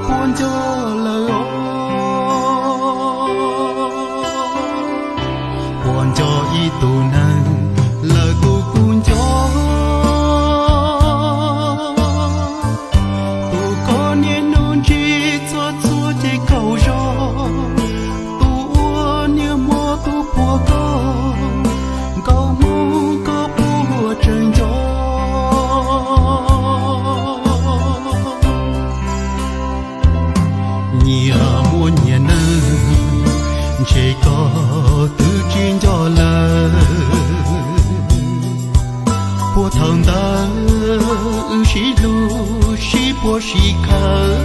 ควรจะเลยควรจะอีตูนั้นเลยกูควรจะตูก็เนี่ยนู่นจีชัวชัวใจเขาจอตูเนี่ยมัวตูพัวก็เขามูก็พัวเจงจอnhiều muôn nhà nơi chỉ có tự chuyên cho lời của thằng ta chỉ lu chỉ của chỉ khờ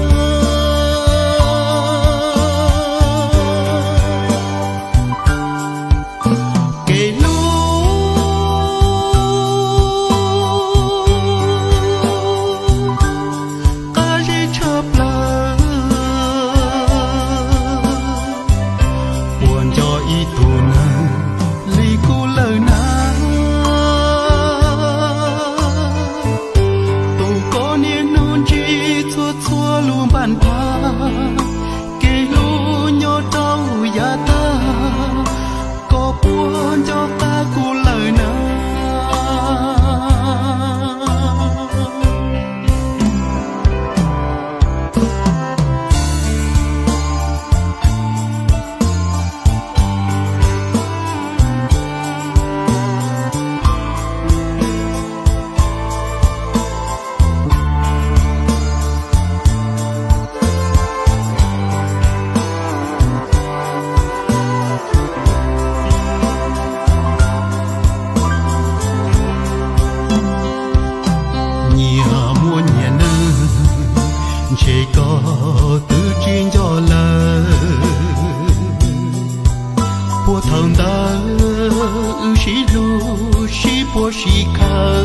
bản tha kê lu nhô trâu ya ta có buồn cho ta cu lời na chỉ có tự chuyên cho lời của thằng ta chỉ lu chỉ bỏ chỉ khờ